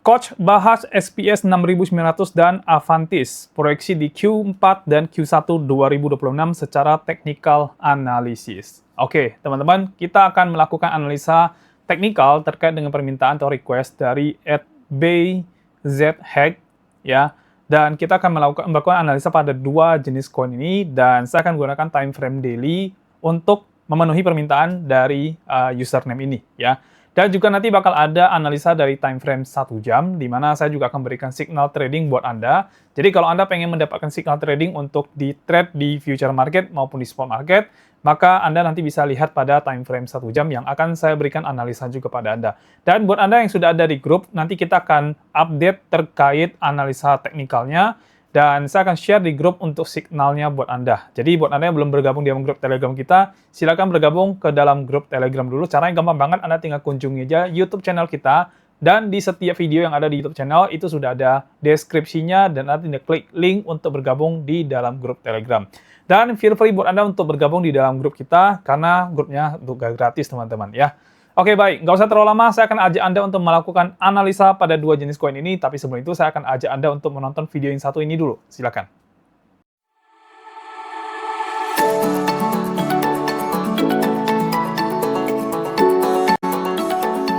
Coach bahas SPS 6900 dan Avantis, proyeksi di Q4 dan Q1 2026 secara technical analysis. Oke, teman-teman, kita akan melakukan analisa teknikal terkait dengan permintaan atau request dari @BZHack, ya. Dan kita akan melakukan analisa pada dua jenis koin ini, dan saya akan menggunakan time frame daily untuk memenuhi permintaan dari username ini, ya. Dan juga nanti bakal ada analisa dari time frame 1 jam, di mana saya juga akan berikan signal trading buat Anda. Jadi kalau Anda pengen mendapatkan signal trading untuk di trade di future market maupun di spot market, maka Anda nanti bisa lihat pada time frame 1 jam yang akan saya berikan analisa juga pada Anda. Dan buat Anda yang sudah ada di grup, nanti kita akan update terkait analisa teknikalnya, dan saya akan share di grup untuk signalnya buat Anda. Jadi buat Anda yang belum bergabung di dalam grup Telegram kita, silakan bergabung ke dalam grup Telegram dulu. Caranya gampang banget, Anda tinggal kunjungi aja YouTube channel kita, dan di setiap video yang ada di YouTube channel itu sudah ada deskripsinya, dan Anda tinggal klik link untuk bergabung di dalam grup Telegram. Dan feel free buat Anda untuk bergabung di dalam grup kita, karena grupnya juga gratis, teman-teman, ya. Oke, baik. Nggak usah terlalu lama, saya akan ajak Anda untuk melakukan analisa pada dua jenis koin ini, tapi sebelum itu saya akan ajak Anda untuk menonton video yang satu ini dulu. Silakan.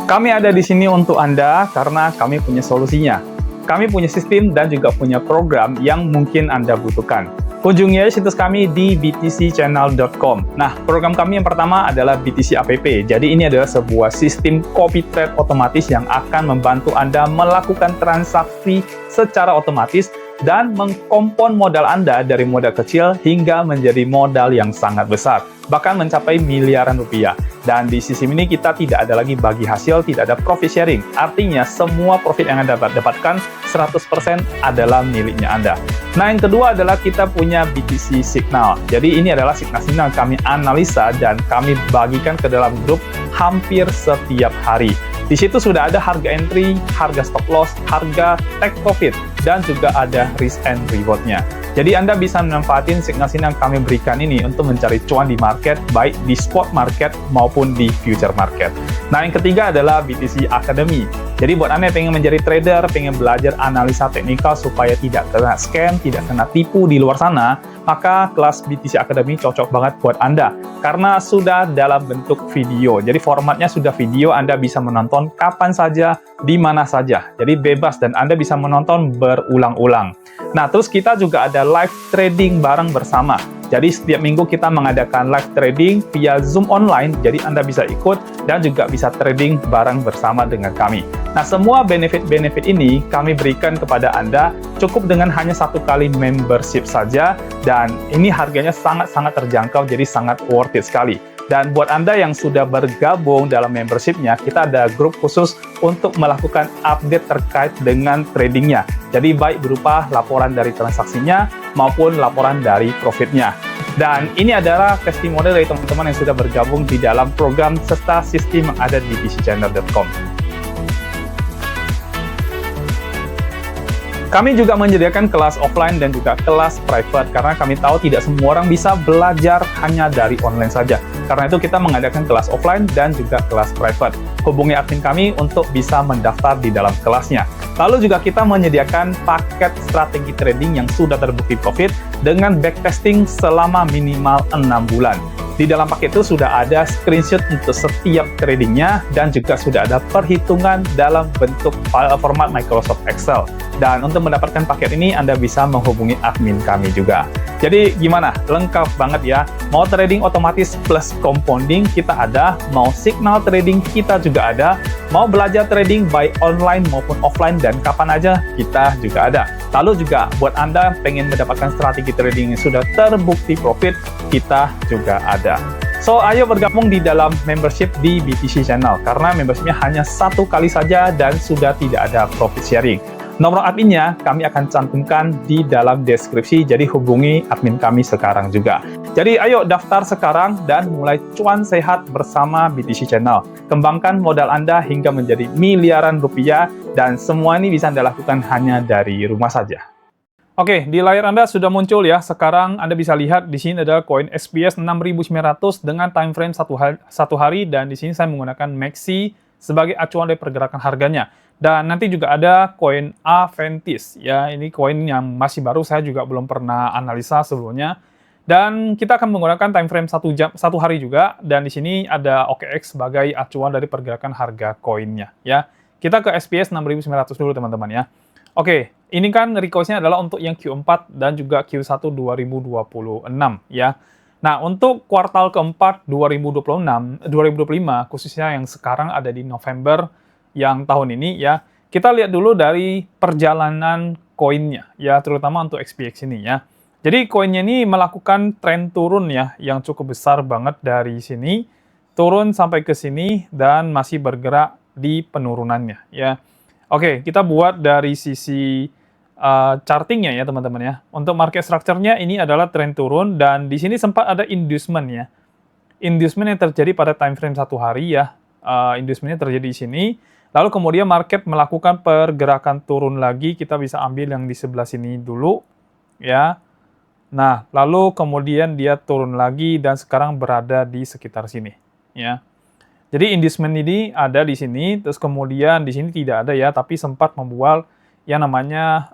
Kami ada di sini untuk Anda karena kami punya solusinya. Kami punya sistem dan juga punya program yang mungkin Anda butuhkan. Kunjungi aja situs kami di btcchannel.com. Nah, program kami yang pertama adalah BTC App. Jadi ini adalah sebuah sistem copy trade otomatis yang akan membantu Anda melakukan transaksi secara otomatis dan mengkompon modal Anda dari modal kecil hingga menjadi modal yang sangat besar, bahkan mencapai miliaran rupiah. Dan di sistem ini kita tidak ada lagi bagi hasil, tidak ada profit sharing. Artinya semua profit yang Anda dapatkan 100% adalah miliknya Anda. Nah, yang kedua adalah kita punya BTC Signal. Jadi ini adalah signal-signal kami analisa dan kami bagikan ke dalam grup hampir setiap hari. Di situ sudah ada harga entry, harga stop loss, harga take profit, dan juga ada risk and reward-nya. Jadi Anda bisa memanfaatkan signal-signal yang kami berikan ini untuk mencari cuan di market, baik di spot market maupun di future market. Nah, yang ketiga adalah BTC Academy. Jadi buat Anda yang pengen menjadi trader, pengen belajar analisa teknikal supaya tidak kena scam, tidak kena tipu di luar sana, maka kelas BTC Academy cocok banget buat Anda. Karena sudah dalam bentuk video. Jadi formatnya sudah video, Anda bisa menonton kapan saja, di mana saja. Jadi bebas dan Anda bisa menonton berulang-ulang. Nah, terus kita juga ada live trading bareng bersama. Jadi setiap minggu kita mengadakan live trading via Zoom online, jadi Anda bisa ikut dan juga bisa trading bareng bersama dengan kami. Nah, semua benefit-benefit ini kami berikan kepada Anda cukup dengan hanya 1 kali membership saja, dan ini harganya sangat-sangat terjangkau, jadi sangat worth it sekali. Dan buat Anda yang sudah bergabung dalam membership-nya, kita ada grup khusus untuk melakukan update terkait dengan tradingnya. Jadi baik berupa laporan dari transaksinya maupun laporan dari profitnya. Dan ini adalah testimoni dari teman-teman yang sudah bergabung di dalam program serta sistem yang ada di btcchannel.com. Kami juga menyediakan kelas offline dan juga kelas private, karena kami tahu tidak semua orang bisa belajar hanya dari online saja. Karena itu kita mengadakan kelas offline dan juga kelas private. Hubungi admin kami untuk bisa mendaftar di dalam kelasnya. Lalu juga kita menyediakan paket strategi trading yang sudah terbukti profit dengan backtesting selama minimal 6 bulan. Di dalam paket itu sudah ada screenshot untuk setiap tradingnya dan juga sudah ada perhitungan dalam bentuk file format Microsoft Excel. Dan untuk mendapatkan paket ini Anda bisa menghubungi admin kami juga. Jadi gimana? Lengkap banget ya. Mau trading otomatis plus compounding kita ada, mau signal trading kita juga ada, mau belajar trading baik online maupun offline dan kapan aja kita juga ada. Lalu juga buat Anda yang pengen mendapatkan strategi trading yang sudah terbukti profit, kita juga ada. So, ayo bergabung di dalam membership di BTC Channel, karena membershipnya hanya 1 kali saja dan sudah tidak ada profit sharing. Nomor adminnya kami akan cantumkan di dalam deskripsi, jadi hubungi admin kami sekarang juga. Jadi ayo daftar sekarang dan mulai cuan sehat bersama BTC Channel. Kembangkan modal Anda hingga menjadi miliaran rupiah, dan semua ini bisa Anda lakukan hanya dari rumah saja. Oke, di layar Anda sudah muncul ya. Sekarang Anda bisa lihat di sini ada koin SPS 6900 dengan time frame satu hari, dan di sini saya menggunakan MACD sebagai acuan dari pergerakan harganya. Dan nanti juga ada koin Aventis ya, ini koin yang masih baru, saya juga belum pernah analisa sebelumnya. Dan kita akan menggunakan time frame 1 hari juga, dan di sini ada OKX sebagai acuan dari pergerakan harga koinnya ya. Kita ke SPX 6.900 dulu teman-teman ya. Oke, ini kan request-nya adalah untuk yang Q4 dan juga Q1 2026 ya. Nah, untuk kuartal keempat 2025, khususnya yang sekarang ada di November yang tahun ini ya, kita lihat dulu dari perjalanan koinnya ya, terutama untuk XPX ini ya. Jadi koinnya ini melakukan tren turun ya, yang cukup besar banget dari sini, turun sampai ke sini dan masih bergerak di penurunannya ya. Oke, kita buat dari sisi chartingnya ya teman-teman ya. Untuk market structure-nya ini adalah tren turun dan di sini sempat ada inducement ya. Inducement yang terjadi pada time frame 1 hari ya. Inducement-nya terjadi di sini. Lalu kemudian market melakukan pergerakan turun lagi. Kita bisa ambil yang di sebelah sini dulu ya. Nah, lalu kemudian dia turun lagi dan sekarang berada di sekitar sini ya. Jadi inducement ini ada di sini, terus kemudian di sini tidak ada ya, tapi sempat membuat yang namanya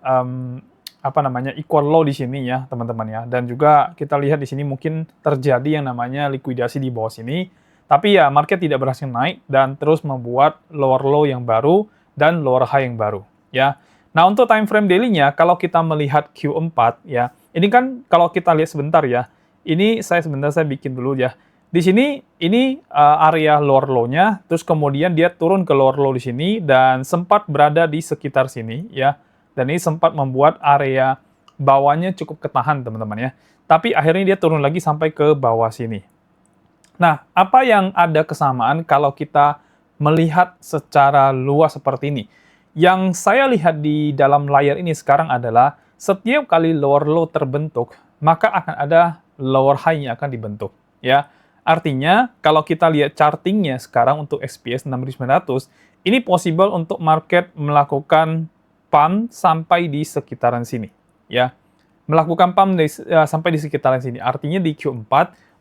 equal low di sini ya, teman-teman ya. Dan juga kita lihat di sini mungkin terjadi yang namanya likuidasi di bawah sini. Tapi ya market tidak berhasil naik dan terus membuat lower low yang baru dan lower high yang baru ya. Nah, untuk time frame daily-nya kalau kita melihat Q4 ya. Ini kan kalau kita lihat sebentar ya. Ini saya bikin dulu ya. Di sini ini area lower low-nya, terus kemudian dia turun ke lower low di sini dan sempat berada di sekitar sini ya. Dan ini sempat membuat area bawahnya cukup ketahan teman-teman ya. Tapi akhirnya dia turun lagi sampai ke bawah sini. Nah, apa yang ada kesamaan kalau kita melihat secara luas seperti ini? Yang saya lihat di dalam layar ini sekarang adalah setiap kali lower low terbentuk, maka akan ada lower high yang akan dibentuk ya. Artinya, kalau kita lihat chartingnya sekarang untuk SPX 6.900, ini possible untuk market melakukan pump sampai di sekitaran sini. Ya, melakukan pump sampai di sekitaran sini. Artinya di Q4,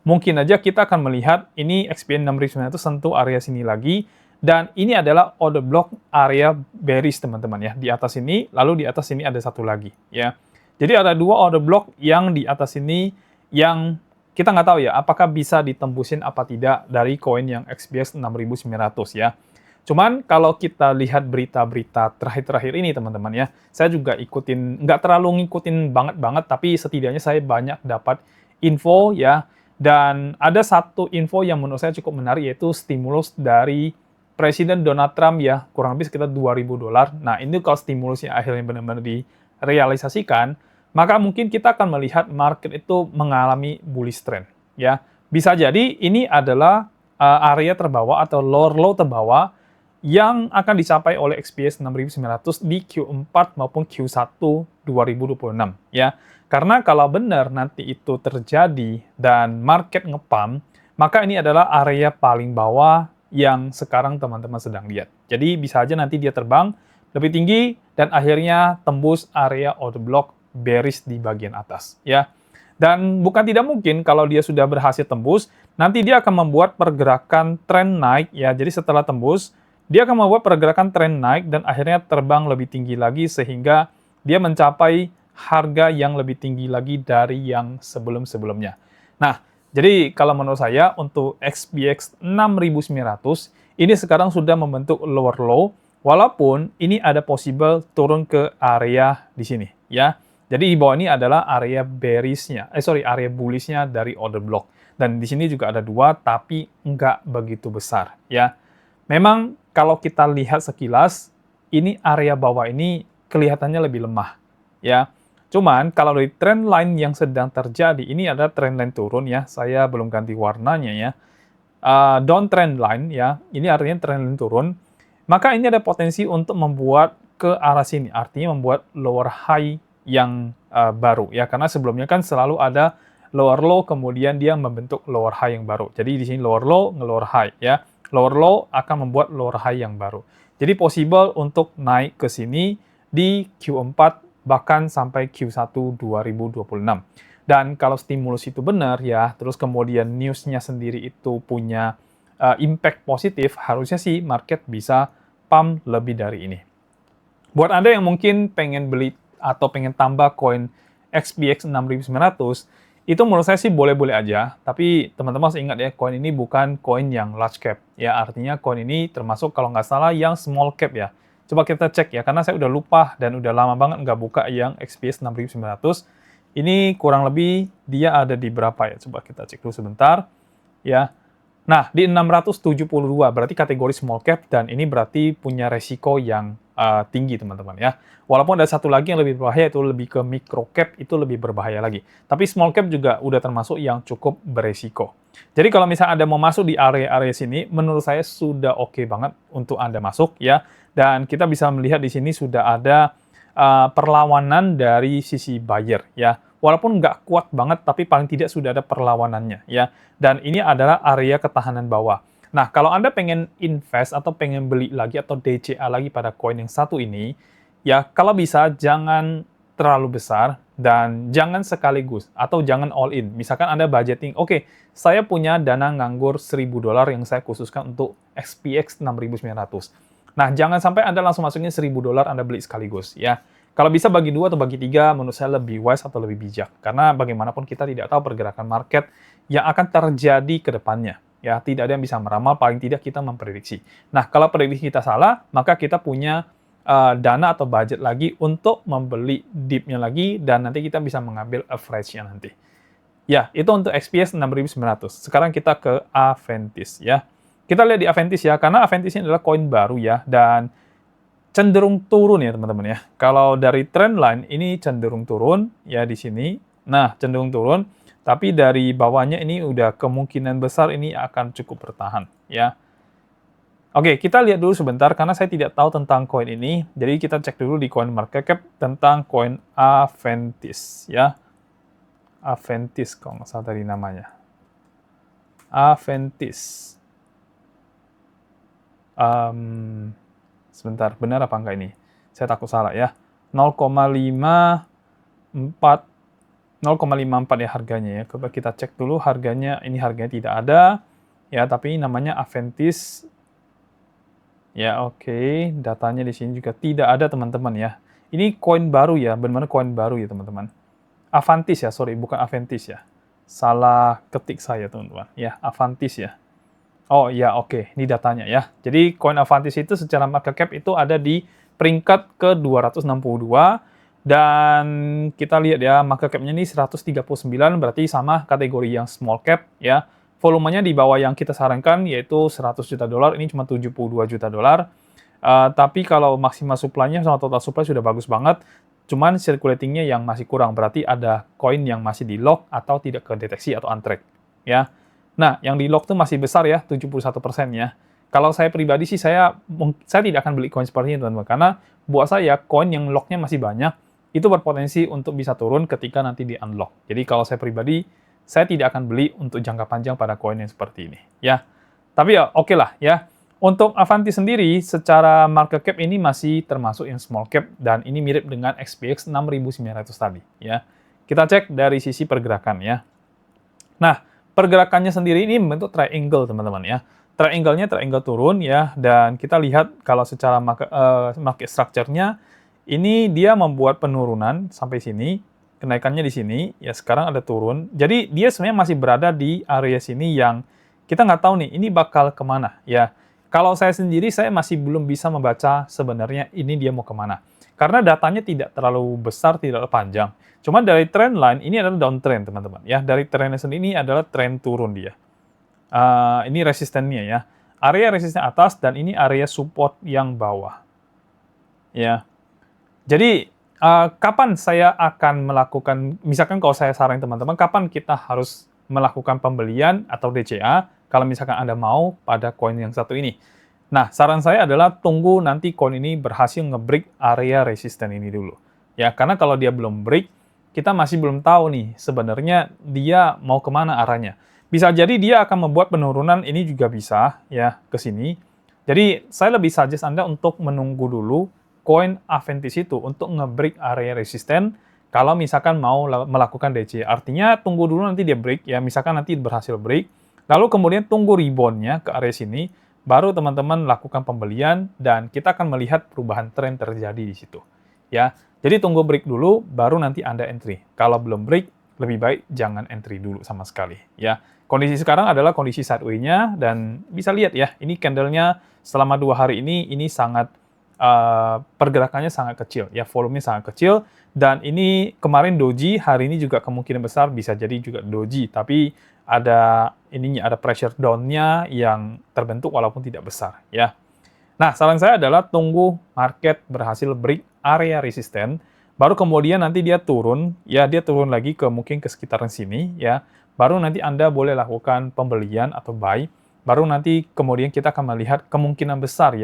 mungkin aja kita akan melihat ini SPX 6.900 sentuh area sini lagi, dan ini adalah order block area bearish teman-teman ya. Di atas ini, lalu di atas ini ada satu lagi. Ya, jadi ada dua order block yang di atas ini yang kita nggak tahu ya, apakah bisa ditembusin apa tidak dari koin yang XPX 6.900 ya. Cuman kalau kita lihat berita-berita terakhir-terakhir ini teman-teman ya, saya juga nggak terlalu ngikutin banget, tapi setidaknya saya banyak dapat info ya. Dan ada satu info yang menurut saya cukup menarik, yaitu stimulus dari Presiden Donald Trump ya, kurang lebih sekitar $2.000. Nah, ini kalau stimulusnya akhirnya benar-benar direalisasikan, maka mungkin kita akan melihat market itu mengalami bullish trend ya. Bisa jadi ini adalah area terbawah atau lower low terbawah yang akan dicapai oleh XPX 6.900 di Q4 maupun Q1 2026 ya. Karena kalau benar nanti itu terjadi dan market ngepump, maka ini adalah area paling bawah yang sekarang teman-teman sedang lihat. Jadi bisa aja nanti dia terbang lebih tinggi dan akhirnya tembus area order block bearish di bagian atas ya. Dan bukan tidak mungkin kalau dia sudah berhasil tembus, nanti dia akan membuat pergerakan tren naik ya. Jadi setelah tembus, dia akan membuat pergerakan tren naik dan akhirnya terbang lebih tinggi lagi sehingga dia mencapai harga yang lebih tinggi lagi dari yang sebelum-sebelumnya. Nah, jadi kalau menurut saya untuk XPX 6.900 ini sekarang sudah membentuk lower low, walaupun ini ada possible turun ke area di sini ya. Jadi di bawah ini adalah area area bullish-nya dari order block. Dan di sini juga ada dua, tapi nggak begitu besar ya. Memang kalau kita lihat sekilas, ini area bawah ini kelihatannya lebih lemah ya. Cuman kalau dari trend line yang sedang terjadi, ini ada trend line turun ya. Saya belum ganti warnanya ya. Down trend line ya, ini artinya trend line turun. Maka ini ada potensi untuk membuat ke arah sini, artinya membuat lower high yang baru ya, karena sebelumnya kan selalu ada lower low kemudian dia membentuk lower high yang baru. Jadi di sini lower low, lower high ya. Lower low akan membuat lower high yang baru. Jadi possible untuk naik ke sini di Q4 bahkan sampai Q1 2026. Dan kalau stimulus itu benar ya, terus kemudian news-nya sendiri itu punya impact positif, harusnya sih market bisa pump lebih dari ini Buat Anda yang mungkin pengen beli atau pengen tambah koin XPX 6900, itu menurut saya sih boleh-boleh aja, tapi teman-teman harus ingat ya, koin ini bukan koin yang large cap. Ya, artinya koin ini termasuk kalau nggak salah yang small cap ya. Coba kita cek ya, karena saya udah lupa dan udah lama banget nggak buka yang XPX 6900. Ini kurang lebih dia ada di berapa ya? Coba kita cek dulu sebentar. Ya, nah, di 672 berarti kategori small cap dan ini berarti punya resiko yang tinggi teman-teman ya. Walaupun ada satu lagi yang lebih berbahaya itu lebih ke micro cap, itu lebih berbahaya lagi. Tapi small cap juga udah termasuk yang cukup beresiko. Jadi kalau misalnya Anda mau masuk di area-area sini, menurut saya sudah oke banget untuk Anda masuk ya. Dan kita bisa melihat di sini sudah ada perlawanan dari sisi buyer ya. Walaupun nggak kuat banget, tapi paling tidak sudah ada perlawanannya ya. Dan ini adalah area ketahanan bawah. Nah, kalau Anda pengen invest atau pengen beli lagi atau DCA lagi pada koin yang satu ini, ya kalau bisa jangan terlalu besar dan jangan sekaligus atau jangan all in. Misalkan Anda budgeting, oke, saya punya dana nganggur $1.000 yang saya khususkan untuk XPX 6900. Nah, jangan sampai Anda langsung masukin $1.000 Anda beli sekaligus ya. Kalau bisa bagi 2 atau bagi 3, menurut saya lebih wise atau lebih bijak. Karena bagaimanapun kita tidak tahu pergerakan market yang akan terjadi ke depannya. Ya, tidak ada yang bisa meramal, paling tidak kita memprediksi. Nah, kalau prediksi kita salah, maka kita punya dana atau budget lagi untuk membeli dip-nya lagi, dan nanti kita bisa mengambil average-nya nanti. Ya, itu untuk XPX 6900. Sekarang kita ke Aventis ya. Kita lihat di Aventis ya, karena Aventis ini adalah koin baru ya, dan cenderung turun ya teman-teman ya. Kalau dari trend line ini cenderung turun ya di sini. Nah, cenderung turun, tapi dari bawahnya ini udah kemungkinan besar ini akan cukup bertahan ya. Oke, kita lihat dulu sebentar karena saya tidak tahu tentang koin ini. Jadi kita cek dulu di CoinMarketCap tentang koin Aventis ya. Aventis kalau nggak salah tadi namanya. Aventis. Sebentar, benar apa enggak ini? Saya takut salah ya. 0,54 ya harganya ya. Coba kita cek dulu harganya. Ini harganya tidak ada. Ya, tapi namanya Aventis. Ya, oke. Datanya di sini juga tidak ada, teman-teman ya. Ini koin baru ya, benar-benar koin baru ya, teman-teman. Avantis ya, sorry, bukan Aventis ya. Salah ketik saya, teman-teman. Ya, Avantis ya. Oh iya, oke. Ini datanya ya. Jadi koin Avantis itu secara market cap itu ada di peringkat ke-262 dan kita lihat ya market cap-nya ini 139 berarti sama kategori yang small cap ya. Volumenya di bawah yang kita sarankan yaitu $100 juta, ini cuma $72 juta. Tapi kalau maksimal supply-nya sama total supply sudah bagus banget. Cuman circulating-nya yang masih kurang, berarti ada koin yang masih di lock atau tidak kedeteksi atau untrack ya. Nah, yang di lock tuh masih besar ya, 71% ya. Kalau saya pribadi sih, saya tidak akan beli koin seperti ini, teman-teman. Karena buat saya, koin yang locknya masih banyak, itu berpotensi untuk bisa turun ketika nanti di unlock. Jadi kalau saya pribadi, saya tidak akan beli untuk jangka panjang pada koin yang seperti ini. Ya, tapi ya oke lah ya. Untuk Avanti sendiri, secara market cap ini masih termasuk yang small cap, dan ini mirip dengan XPX 6900 tadi. Ya, kita cek dari sisi pergerakan ya. Nah, pergerakannya sendiri ini membentuk triangle, teman-teman ya. Triangle-nya triangle turun ya, dan kita lihat kalau secara market structure-nya, ini dia membuat penurunan sampai sini, kenaikannya di sini, ya sekarang ada turun. Jadi dia sebenarnya masih berada di area sini yang kita nggak tahu nih, ini bakal kemana ya. Kalau saya sendiri, saya masih belum bisa membaca sebenarnya ini dia mau kemana. Karena datanya tidak terlalu besar, tidak terlalu panjang. Cuma dari trend line, ini adalah downtrend, teman-teman. Ya, dari trendnya sendiri ini adalah trend turun dia. Ini resistennya ya. Area resisten atas dan ini area support yang bawah. Ya. Jadi, kapan saya akan melakukan, misalkan kalau saya saranin teman-teman, kapan kita harus melakukan pembelian atau DCA, kalau misalkan Anda mau pada koin yang satu ini. Nah, saran saya adalah tunggu nanti koin ini berhasil nge-break area resisten ini dulu. Ya, karena kalau dia belum break, kita masih belum tahu nih sebenarnya dia mau kemana arahnya. Bisa jadi dia akan membuat penurunan ini juga bisa ya ke sini. Jadi saya lebih suggest Anda untuk menunggu dulu koin Aventis itu untuk nge-break area resisten kalau misalkan mau melakukan DC. Artinya tunggu dulu nanti dia break ya, misalkan nanti berhasil break, lalu kemudian tunggu rebound-nya ke area sini, baru teman-teman lakukan pembelian dan kita akan melihat perubahan tren terjadi di situ. Ya, jadi tunggu break dulu, baru nanti Anda entry. Kalau belum break, lebih baik jangan entry dulu sama sekali. Ya, kondisi sekarang adalah kondisi sideway-nya dan bisa lihat ya, ini candle-nya selama 2 hari ini sangat pergerakannya sangat kecil, ya volumenya sangat kecil. Dan ini kemarin doji, hari ini juga kemungkinan besar bisa jadi juga doji, tapi ada pressure down-nya yang terbentuk walaupun tidak besar, ya. Nah, saran saya adalah tunggu market berhasil break area resisten, baru kemudian nanti dia turun, ya dia turun lagi mungkin ke sekitaran sini, ya. Baru nanti Anda boleh lakukan pembelian atau buy, baru nanti kemudian kita akan melihat kemungkinan besar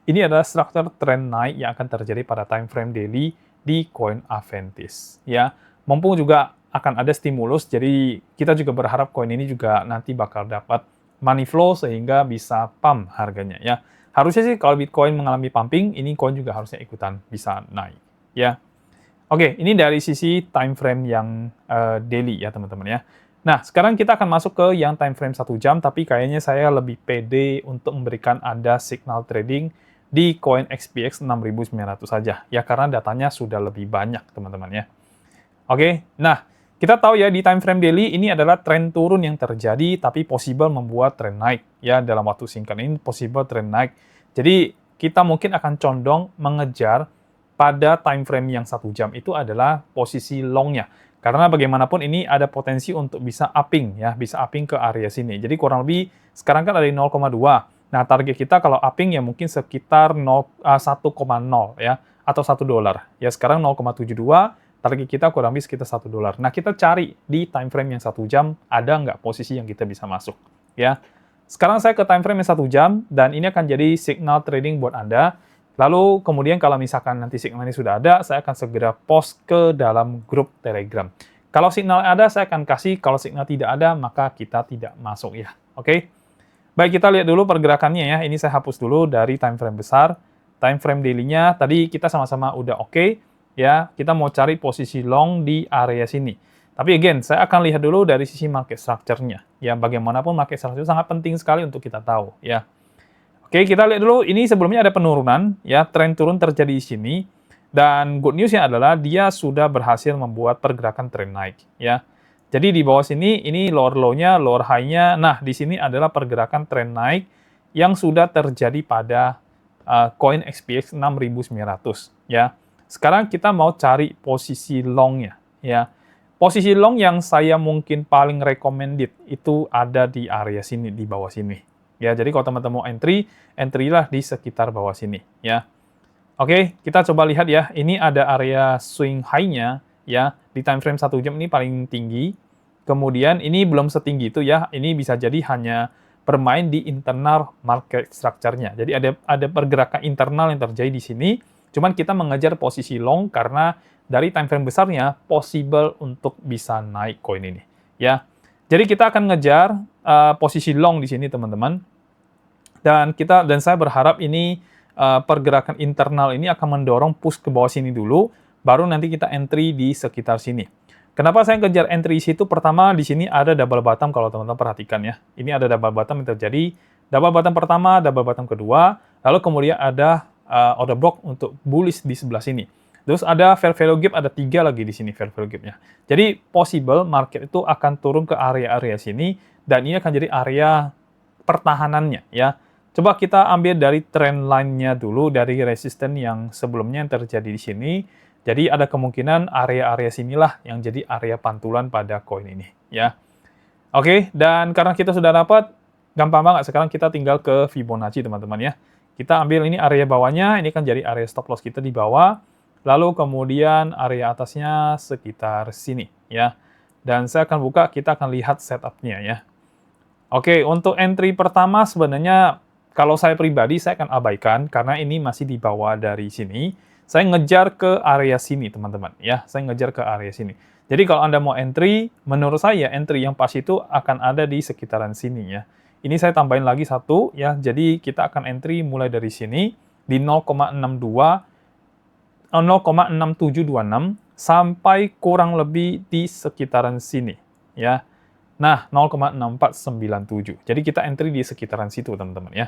ini adalah struktur tren naik yang akan terjadi pada time frame daily di koin Aventis, ya. Mumpung juga akan ada stimulus, jadi kita juga berharap koin ini juga nanti bakal dapat money flow sehingga bisa pump harganya, ya. Harusnya sih kalau Bitcoin mengalami pumping, ini koin juga harusnya ikutan bisa naik, ya. Oke, ini dari sisi time frame yang daily ya teman-teman ya. Nah, sekarang kita akan masuk ke yang time frame 1 jam, tapi kayaknya saya lebih pede untuk memberikan Anda signal trading di koin XPX 6900 saja, ya karena datanya sudah lebih banyak teman-teman ya. Oke, nah kita tahu ya di time frame daily ini adalah tren turun yang terjadi, tapi possible membuat tren naik ya dalam waktu singkat ini possible tren naik. Jadi kita mungkin akan condong mengejar pada time frame yang 1 jam itu adalah posisi long-nya. Karena bagaimanapun ini ada potensi untuk bisa upping ya, bisa upping ke area sini. Jadi kurang lebih sekarang kan ada di 0,2. Nah, target kita kalau upping ya mungkin sekitar 1,0 ya, atau $1. Ya, sekarang 0,72, target kita kurang lebih sekitar $1. Nah, kita cari di time frame yang 1 jam, ada nggak posisi yang kita bisa masuk. Ya, sekarang saya ke time frame yang 1 jam, dan ini akan jadi signal trading buat Anda. Lalu kemudian kalau misalkan nanti signal ini sudah ada, saya akan segera post ke dalam grup Telegram. Kalau signal ada, saya akan kasih. Kalau signal tidak ada, maka kita tidak masuk ya. Oke? Baik, kita lihat dulu pergerakannya ya. Ini saya hapus dulu dari time frame besar. Time frame daily-nya tadi kita sama-sama udah oke. Ya, kita mau cari posisi long di area sini. Tapi again, saya akan lihat dulu dari sisi market structure-nya. Ya, bagaimanapun market structure sangat penting sekali untuk kita tahu ya. Oke, kita lihat dulu. Ini sebelumnya ada penurunan, ya, tren turun terjadi di sini. Dan good news-nya adalah dia sudah berhasil membuat pergerakan tren naik, ya. Jadi di bawah sini, ini lower low-nya, lower high-nya. Nah, di sini adalah pergerakan tren naik yang sudah terjadi pada koin XPX 6900, ya. Sekarang kita mau cari posisi long-nya, ya. Posisi long yang saya mungkin paling recommended itu ada di area sini, di bawah sini. Ya, jadi kalau teman-teman mau entry-lah di sekitar bawah sini, ya. Oke, kita coba lihat ya. Ini ada area swing high-nya, ya. Di time frame 1 jam ini paling tinggi. Kemudian ini belum setinggi itu ya. Ini bisa jadi hanya bermain di internal market structure-nya. Jadi ada pergerakan internal yang terjadi di sini. Cuman kita mengejar posisi long karena dari time frame besarnya possible untuk bisa naik koin ini, ya. Jadi kita akan ngejar posisi long di sini teman-teman. Dan saya berharap ini pergerakan internal ini akan mendorong push ke bawah sini dulu, baru nanti kita entry di sekitar sini. Kenapa saya ngejar entry di situ? Pertama, di sini ada double bottom kalau teman-teman perhatikan ya. Ini ada double bottom yang terjadi. Double bottom pertama, double bottom kedua, lalu kemudian ada order block untuk bullish di sebelah sini. Terus ada fair value gap, ada 3 lagi di sini fair value gap-nya. Jadi possible market itu akan turun ke area-area sini, dan ini akan jadi area pertahanannya ya. Coba kita ambil dari trend line-nya dulu, dari resisten yang sebelumnya yang terjadi di sini. Jadi ada kemungkinan area-area sinilah yang jadi area pantulan pada koin ini, ya. Oke, dan karena kita sudah dapat, gampang banget. Sekarang kita tinggal ke Fibonacci, teman-teman ya. Kita ambil ini area bawahnya, ini kan jadi area stop loss kita di bawah. Lalu kemudian area atasnya sekitar sini, ya. Dan saya akan buka, kita akan lihat setup-nya ya. Oke, untuk entry pertama sebenarnya kalau saya pribadi, saya akan abaikan karena ini masih di bawah dari sini. Saya ngejar ke area sini, teman-teman. Ya, saya ngejar ke area sini. Jadi kalau Anda mau entry, menurut saya entry yang pas itu akan ada di sekitaran sini ya. Ini saya tambahin lagi 1 ya. Jadi kita akan entry mulai dari sini di 0,6726 sampai kurang lebih di sekitaran sini ya. Nah, 0,6497. Jadi kita entry di sekitaran situ, teman-teman ya.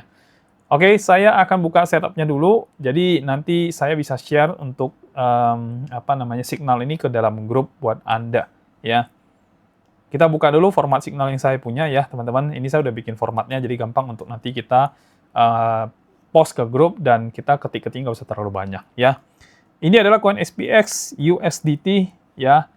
Oke, saya akan buka setupnya dulu. Jadi nanti saya bisa share untuk signal ini ke dalam grup buat Anda ya. Kita buka dulu format signal yang saya punya ya, teman-teman. Ini saya udah bikin formatnya, jadi gampang untuk nanti kita post ke grup dan kita ketik-ketik nggak usah terlalu banyak ya. Ini adalah koin SPX USDT ya.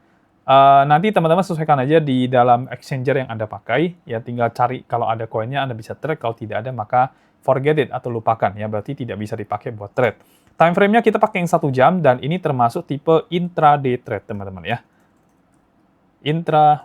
Nanti teman-teman sesuaikan aja di dalam exchanger yang Anda pakai, ya tinggal cari kalau ada koinnya Anda bisa trade, kalau tidak ada maka forget it atau lupakan ya, berarti tidak bisa dipakai buat trade. Time frame-nya kita pakai yang 1 jam dan ini termasuk tipe intraday trade teman-teman ya. Intraday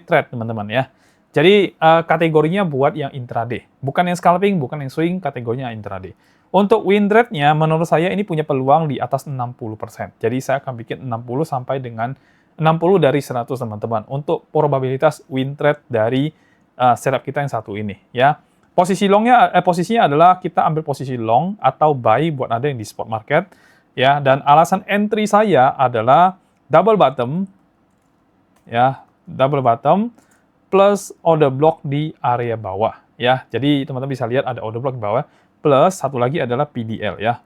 trade teman-teman ya. Jadi kategorinya buat yang intraday, bukan yang scalping, bukan yang swing, kategorinya intraday. Untuk win rate-nya, menurut saya ini punya peluang di atas 60%. Jadi saya akan bikin 60 sampai dengan 60 dari 100, teman-teman. Untuk probabilitas win rate dari setup kita yang satu ini, ya. Posisinya adalah kita ambil posisi long atau buy buat Anda yang di spot market, ya. Dan alasan entry saya adalah double bottom, ya, double bottom plus order block di area bawah, ya. Jadi teman-teman bisa lihat ada order block di bawah. Plus satu lagi adalah PDL ya.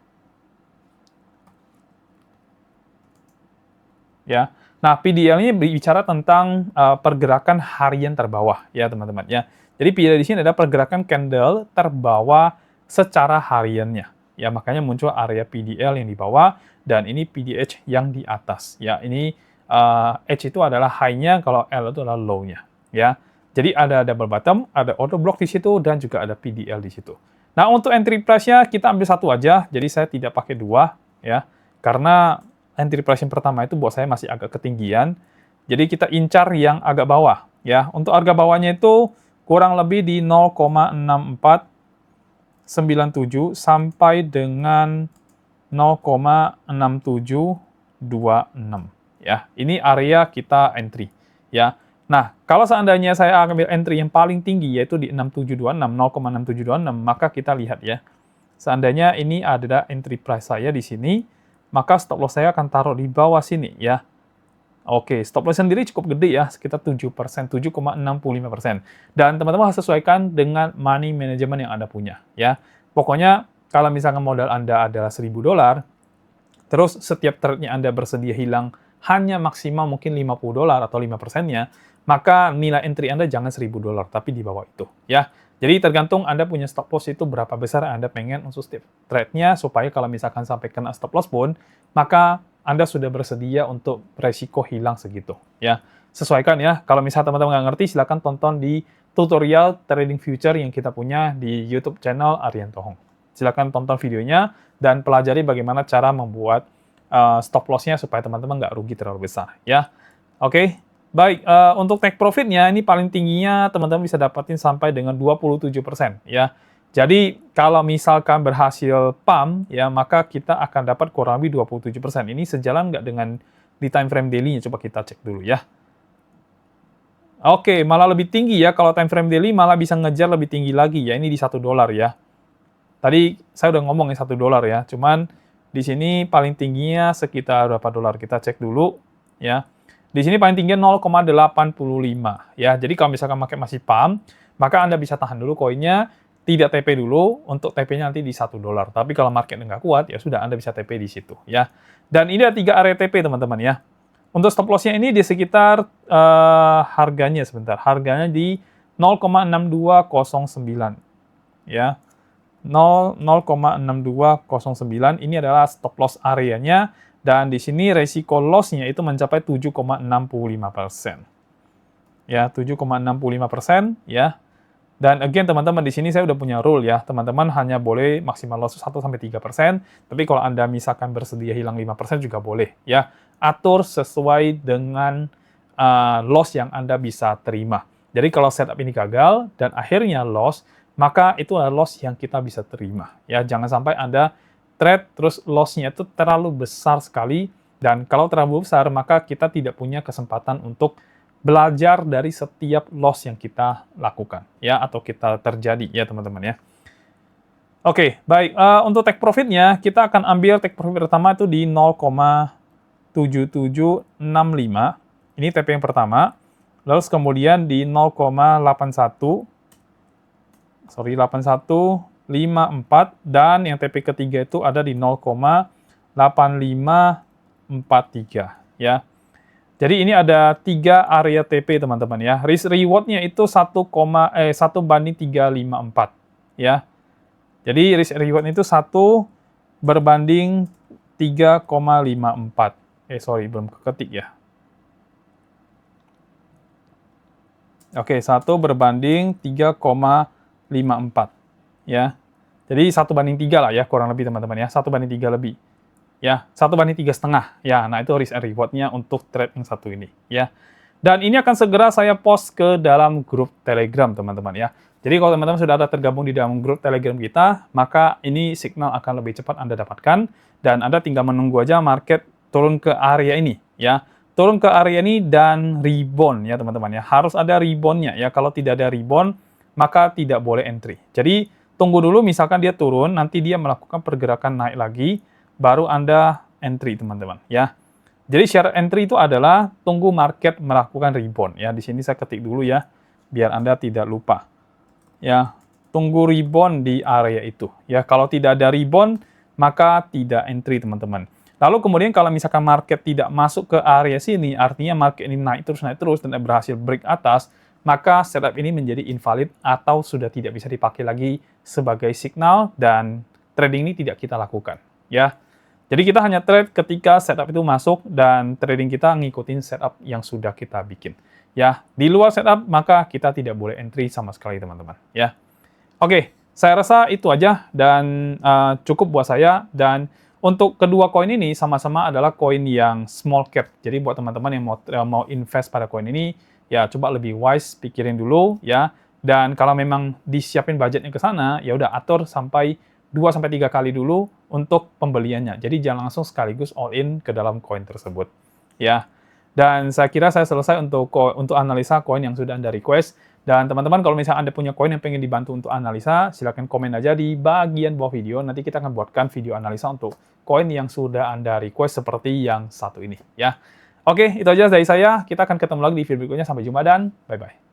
Ya. Nah, PDL ini bicara tentang pergerakan harian terbawah ya, teman-teman ya. Jadi PDL di sini adalah pergerakan candle terbawah secara hariannya. Ya, makanya muncul area PDL yang di bawah dan ini PDH yang di atas. Ya, ini H itu adalah high-nya, kalau L itu adalah low-nya ya. Jadi ada double bottom, ada order block di situ dan juga ada PDL di situ. Nah, untuk entry price-nya kita ambil satu aja, jadi saya tidak pakai dua, ya. Karena entry price yang pertama itu buat saya masih agak ketinggian, jadi kita incar yang agak bawah, ya. Untuk harga bawahnya itu kurang lebih di 0,6497 sampai dengan 0,6726, ya. Ini area kita entry, ya. Nah, kalau seandainya saya ambil entry yang paling tinggi, yaitu di 0,6726, maka kita lihat ya. Seandainya ini adalah entry price saya di sini, maka stop loss saya akan taruh di bawah sini ya. Oke, stop loss sendiri cukup gede ya, sekitar 7%, 7,65%. Dan teman-teman harus sesuaikan dengan money management yang Anda punya ya. Pokoknya, kalau misalkan modal Anda adalah $1.000, terus setiap trade-nya Anda bersedia hilang hanya maksimal mungkin $50 atau 5%-nya, maka nilai entry Anda jangan $1.000, tapi di bawah itu, ya. Jadi tergantung Anda punya stop loss itu berapa besar Anda pengen untuk setiap trade-nya, supaya kalau misalkan sampai kena stop loss pun, maka Anda sudah bersedia untuk resiko hilang segitu, ya. Sesuaikan ya, kalau misalnya teman-teman nggak ngerti, silakan tonton di tutorial trading future yang kita punya di YouTube channel Arianto Hong. Silakan tonton videonya, dan pelajari bagaimana cara membuat stop loss-nya supaya teman-teman nggak rugi terlalu besar, ya. Oke. Baik, untuk take profit-nya ini paling tingginya teman-teman bisa dapatin sampai dengan 27% ya. Jadi kalau misalkan berhasil pump ya, maka kita akan dapat kurang lebih 27%. Ini sejalan nggak dengan di time frame daily-nya? Coba kita cek dulu ya. Oke, malah lebih tinggi ya. Kalau time frame daily malah bisa ngejar lebih tinggi lagi ya. Ini di $1 ya. Tadi saya udah ngomong ya $1 ya. Cuman di sini paling tingginya sekitar berapa dolar? Kita cek dulu ya. Di sini paling tinggi 0,85 ya. Jadi kalau misalkan pakai masih pump, maka Anda bisa tahan dulu koinnya, tidak TP dulu, untuk TP-nya nanti di $1. Tapi kalau market nggak kuat, ya sudah Anda bisa TP di situ ya. Dan ini ada 3 area TP teman-teman ya. Untuk stop loss-nya ini di sekitar harganya sebentar. Harganya di 0,6209 ya. 0,6209 ini adalah stop loss areanya. Dan di sini resiko loss-nya itu mencapai 7,65%. Ya, 7,65% ya. Dan again teman-teman, di sini saya udah punya rule ya. Teman-teman hanya boleh maksimal loss 1-3%, tapi kalau Anda misalkan bersedia hilang 5% juga boleh ya. Atur sesuai dengan loss yang Anda bisa terima. Jadi kalau setup ini gagal dan akhirnya loss, maka itu adalah loss yang kita bisa terima. Ya, jangan sampai Anda trade terus loss-nya itu terlalu besar sekali, dan kalau terlalu besar maka kita tidak punya kesempatan untuk belajar dari setiap loss yang kita lakukan ya, atau kita terjadi ya teman-teman ya. Oke, baik, untuk take profit-nya kita akan ambil take profit pertama itu di 0,7765. Ini TP yang pertama. lalu kemudian di 0,8154, dan yang TP ketiga itu ada di 0,8543 ya. Jadi ini ada 3 area TP teman-teman ya. Risk reward-nya itu 1,354 ya. Jadi risk reward itu 1/3,54. Sorry, belum keketik ya. Oke, 1/3,54 ya. Jadi 1/3 lah ya, kurang lebih teman-teman ya. 1/3 lebih. Ya, 1/3,5 ya. Nah, itu risk and reward-nya untuk trade yang satu ini ya. Dan ini akan segera saya post ke dalam grup Telegram teman-teman ya. Jadi kalau teman-teman sudah ada tergabung di dalam grup Telegram kita, maka ini signal akan lebih cepat Anda dapatkan, dan Anda tinggal menunggu aja market turun ke area ini ya. Turun ke area ini dan rebound ya teman-teman ya. Harus ada rebound-nya ya. Kalau tidak ada rebound, maka tidak boleh entry. Jadi tunggu dulu, misalkan dia turun, nanti dia melakukan pergerakan naik lagi, baru Anda entry teman-teman ya. Jadi syarat entry itu adalah tunggu market melakukan rebound ya. Di sini saya ketik dulu ya, biar Anda tidak lupa. Ya, tunggu rebound di area itu ya. Kalau tidak ada rebound, maka tidak entry teman-teman. Lalu kemudian kalau misalkan market tidak masuk ke area sini, artinya market ini naik terus dan berhasil break atas, maka setup ini menjadi invalid atau sudah tidak bisa dipakai lagi sebagai signal, dan trading ini tidak kita lakukan ya. Jadi kita hanya trade ketika setup itu masuk dan trading kita ngikutin setup yang sudah kita bikin. Ya, di luar setup maka kita tidak boleh entry sama sekali teman-teman ya. Oke, saya rasa itu aja dan cukup buat saya. Dan untuk kedua koin ini sama-sama adalah koin yang small cap. Jadi buat teman-teman yang mau invest pada koin ini, ya coba lebih wise, pikirin dulu ya. Dan kalau memang disiapin budgetnya ke sana, ya udah atur sampai 2-3 kali dulu untuk pembeliannya. Jadi jangan langsung sekaligus all in ke dalam koin tersebut ya. Dan saya kira saya selesai untuk analisa koin yang sudah Anda request. Dan teman-teman, kalau misalnya Anda punya koin yang pengen dibantu untuk analisa, silahkan komen aja di bagian bawah video. Nanti kita akan buatkan video analisa untuk koin yang sudah Anda request seperti yang satu ini ya. Oke, itu aja dari saya. Kita akan ketemu lagi di video berikutnya. Sampai jumpa dan bye-bye.